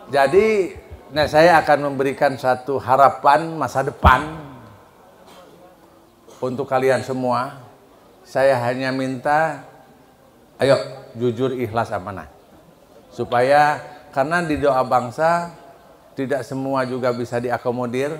Jadi, nah saya akan memberikan satu harapan masa depan untuk kalian semua. Saya hanya minta, ayo jujur, ikhlas, amanah. Supaya karena di doa bangsa tidak semua juga bisa diakomodir,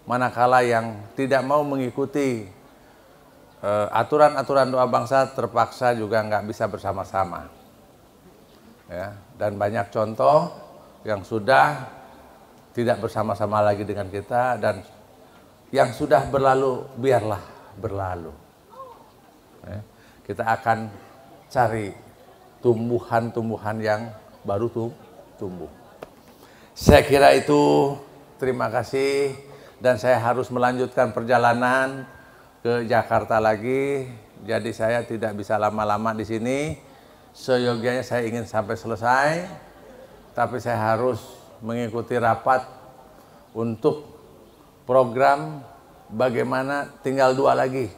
manakala yang tidak mau mengikuti aturan-aturan doa bangsa terpaksa juga nggak bisa bersama-sama. Ya, dan banyak contoh yang sudah tidak bersama-sama lagi dengan kita, dan yang sudah berlalu biarlah berlalu. Ya, kita akan cari tumbuhan-tumbuhan yang baru tumbuh. Saya kira itu. Terima kasih, dan saya harus melanjutkan perjalanan ke Jakarta lagi. Jadi saya tidak bisa lama-lama di sini. Seyogianya saya ingin sampai selesai, tapi saya harus mengikuti rapat untuk program bagaimana. Tinggal 2 lagi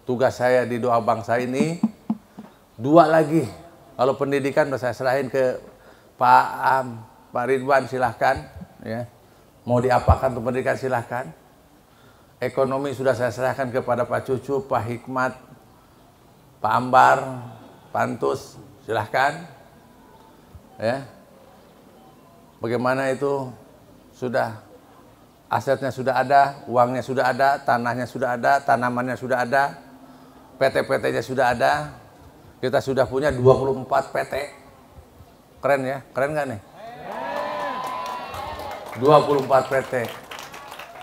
tugas saya di doa bangsa ini, 2 lagi. Kalau pendidikan sudah saya serahin ke Pak Ridwan, silahkan ya. Mau diapakan untuk pendidikan silahkan. Ekonomi sudah saya serahkan kepada Pak Cucu, Pak Hikmat, Pak Ambar, Pak Antus, silahkan ya. Bagaimana itu sudah, asetnya sudah ada, uangnya sudah ada, tanahnya sudah ada, tanamannya sudah ada, PT-PT-nya sudah ada. Kita sudah punya 24 PT. Keren ya? Keren nggak nih? 24 PT.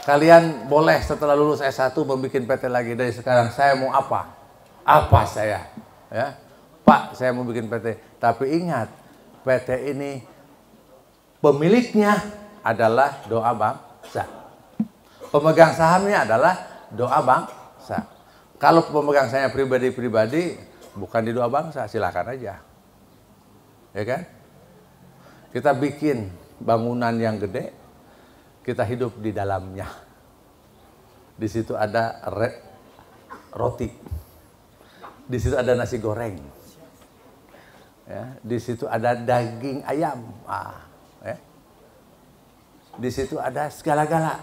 Kalian boleh setelah lulus S1 membuat PT lagi. Dari sekarang saya mau apa? Apa saya? Ya, Pak, saya mau bikin PT. Tapi ingat, PT ini pemiliknya adalah doa bangsa. Pemegang sahamnya adalah doa bangsa. Kalau pemegang saya pribadi-pribadi, bukan di doa bangsa, silakan aja. Ya kan? Kita bikin bangunan yang gede, kita hidup di dalamnya. Di situ ada roti. Di situ ada nasi goreng. Ya, di situ ada daging ayam. Ya. Di situ ada segala-gala.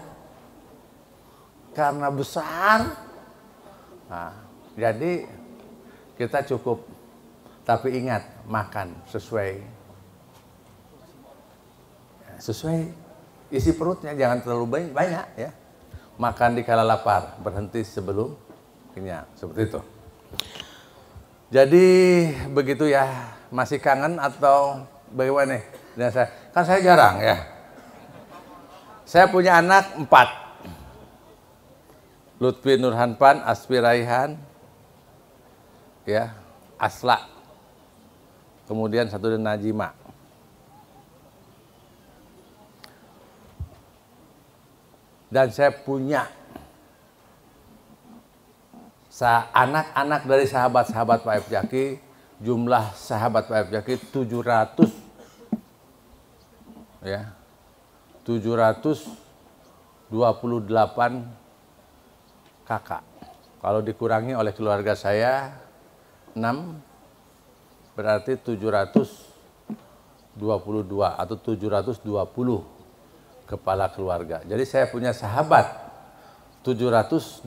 Karena besar, jadi kita cukup. Tapi ingat, makan sesuai isi perutnya, jangan terlalu banyak ya. Makan di kala lapar, berhenti sebelum kenyang, seperti itu. Jadi begitu ya. Masih kangen atau bagaimana nih? Dan saya jarang ya. Saya punya anak 4. Lutfi Nurhanpan, Asfi Raihan, ya, Asla, kemudian 1 Najima. Dan saya punya anak-anak dari sahabat-sahabat Pak F. Jaki. Jumlah sahabat Pak F. Jaki 700, ya, 728 kakak. Kalau dikurangi oleh keluarga saya 6, berarti 722 atau 720 kepala keluarga. Jadi saya punya sahabat 720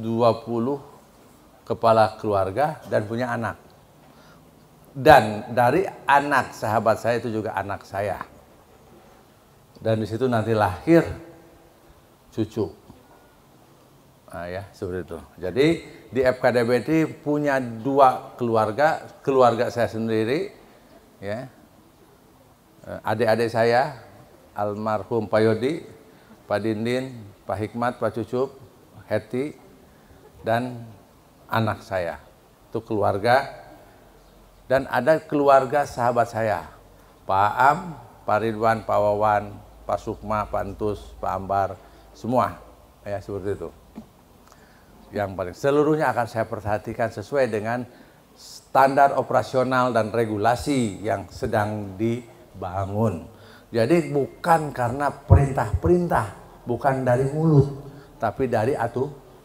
kepala keluarga dan punya anak. Dan dari anak sahabat saya itu juga anak saya. Dan di situ nanti lahir cucu. Ya, seperti itu. Jadi di FKDBT punya 2 keluarga, keluarga saya sendiri, ya. Adik-adik saya, almarhum Pak Yodi, Pak Dindin, Pak Hikmat, Pak Cucup, Heti, dan anak saya. Itu keluarga. Dan ada keluarga sahabat saya, Pak Am, Pak Ridwan, Pak Wawan, Pak Sukma, Pak Antus, Pak Ambar, semua. Ya, seperti itu. Yang paling seluruhnya akan saya perhatikan sesuai dengan standar operasional dan regulasi yang sedang dibangun. Jadi bukan karena perintah-perintah, bukan dari mulut, tapi dari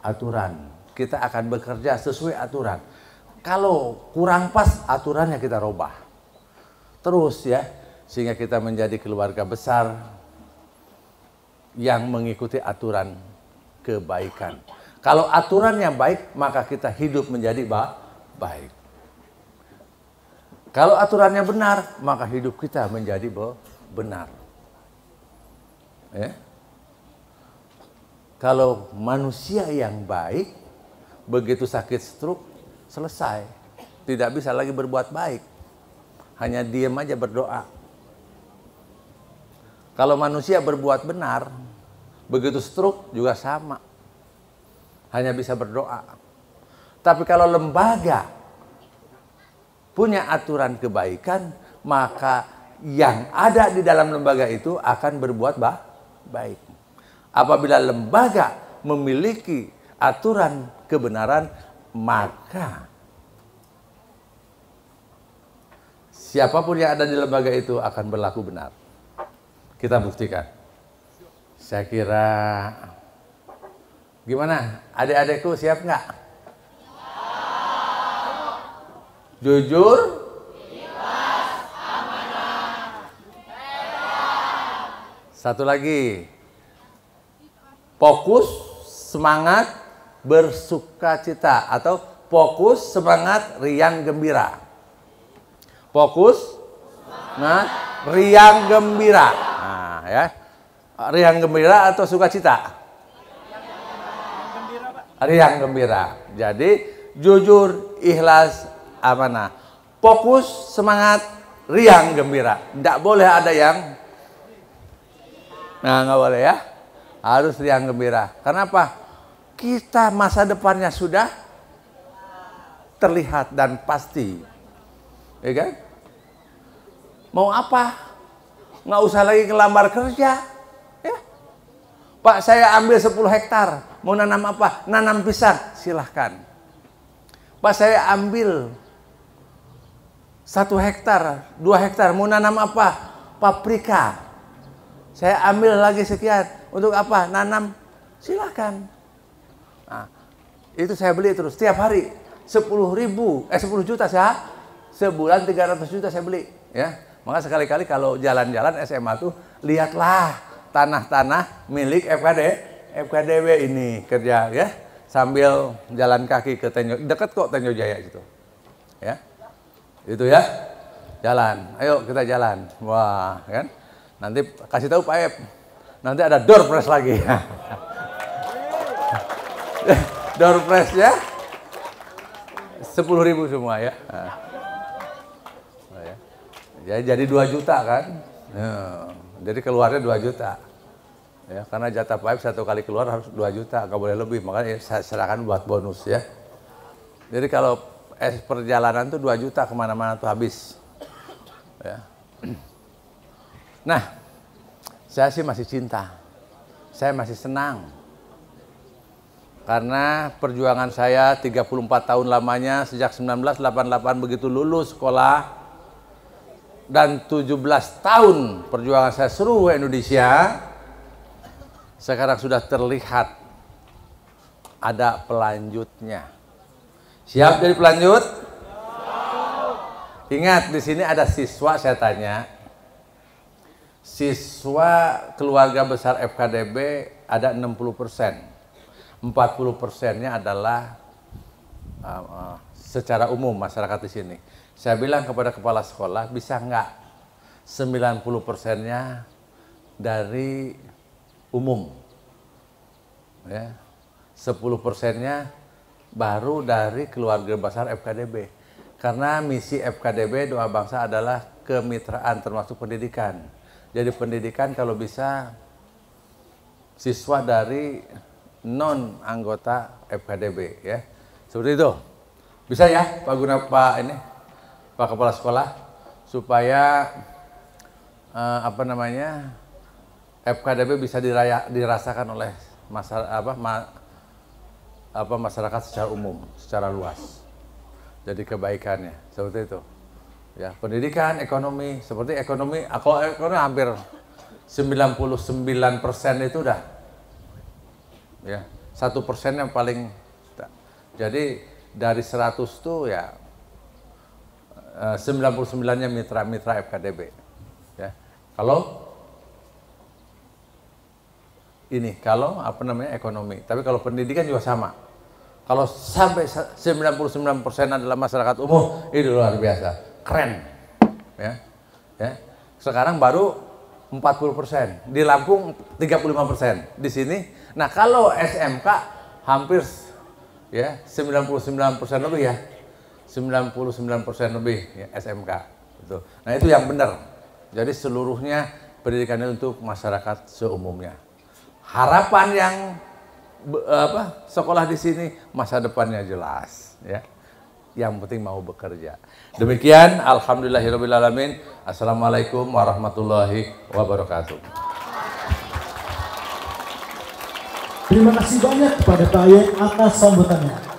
aturan. Kita akan bekerja sesuai aturan. Kalau kurang pas aturannya kita robah. Terus ya, sehingga kita menjadi keluarga besar yang mengikuti aturan kebaikan. Kalau aturannya baik, maka kita hidup menjadi baik. Kalau aturannya benar, maka hidup kita menjadi benar. Ya. Kalau manusia yang baik, begitu sakit stroke, selesai. Tidak bisa lagi berbuat baik. Hanya diam aja berdoa. Kalau manusia berbuat benar, begitu stroke juga sama. Hanya bisa berdoa. Tapi kalau lembaga punya aturan kebaikan, maka yang ada di dalam lembaga itu akan berbuat baik. Apabila lembaga memiliki aturan kebenaran, maka siapapun yang ada di lembaga itu akan berlaku benar. Kita buktikan. Saya kira, gimana? Adik-adikku siap nggak? Jujur, ikhlas, amanah, satu lagi, fokus, semangat, bersukacita, atau fokus, semangat, riang, gembira. Fokus, semangat, riang, gembira. Nah, ya, riang, gembira atau sukacita? Riang, gembira. Jadi jujur, ikhlas, amanah, fokus, semangat, riang, gembira. Tidak boleh ada yang, nggak boleh ya. Harus riang, gembira. Kenapa? Kita masa depannya sudah terlihat dan pasti, ya kan? Mau apa? Nggak usah lagi ngelamar kerja, ya. Pak, saya ambil 10 hektar, mau nanam apa? Nanam pisang, silahkan. Pak, saya ambil 1 hektar, 2 hektar, mau nanam apa? Paprika. Saya ambil lagi sekian, untuk apa? Nanam, silakan. Nah, itu saya beli terus, setiap hari 10 juta saya, sebulan 300 juta saya beli. Ya, maka sekali-kali kalau jalan-jalan SMA tuh, lihatlah tanah-tanah milik FKDB ini kerja ya, sambil jalan kaki ke Tenjo, dekat kok Tenjo Jaya itu. Ya. Itu ya, jalan, ayo kita jalan. Wah, kan? Nanti kasih tahu Pak Ep, nanti ada door prize lagi. Door prize ya, 10.000 semua ya. Nah, ya. Jadi 2 juta kan? Ya, jadi keluarnya 2 juta. Ya, karena jatah Pak Ep 1 kali keluar harus 2 juta, nggak boleh lebih. Makanya saya serahkan buat bonus ya. Jadi kalau perjalanan tuh 2 juta kemana-mana tuh habis. Ya. Nah, saya sih masih cinta. Saya masih senang. Karena perjuangan saya 34 tahun lamanya, sejak 1988 begitu lulus sekolah, dan 17 tahun perjuangan saya seluruh Indonesia, sekarang sudah terlihat ada pelanjutnya. Siap jadi pelanjut? Ingat, di sini ada siswa, saya tanya. Siswa keluarga besar FKDB ada 60%. 40%-nya adalah secara umum masyarakat di sini. Saya bilang kepada kepala sekolah, bisa nggak 90%-nya dari umum? Ya. 10%-nya baru dari keluarga besar FKDB. Karena misi FKDB Doa Bangsa adalah kemitraan termasuk pendidikan. Jadi pendidikan kalau bisa siswa dari non anggota FKDB ya. Seperti itu. Bisa ya Pak Guna, Pak Kepala Sekolah, supaya FKDB bisa dirasakan oleh masyarakat secara umum, secara luas. Jadi kebaikannya seperti itu. Ya, pendidikan, ekonomi, seperti ekonomi, kalau ekonomi hampir 99% itu udah. Ya, 1% yang paling. Jadi dari 100 tuh ya 99-nya mitra-mitra FKDB. Ya. Kalau apa namanya ekonomi. Tapi kalau pendidikan juga sama. Kalau sampai 99% adalah masyarakat umum, itu luar biasa, keren. Ya. Sekarang baru 40%, di Lampung 35%, di sini. Nah kalau SMK hampir ya 99% lebih ya, 99% lebih ya, SMK. Gitu. Nah itu yang benar. Jadi seluruhnya pendidikannya untuk masyarakat seumumnya. Harapan yang sekolah di sini masa depannya jelas ya. Yang penting mau bekerja. Demikian, alhamdulillahirabbil. Assalamualaikum warahmatullahi wabarakatuh. Terima kasih banyak kepada Pak Ayek atas sambutannya.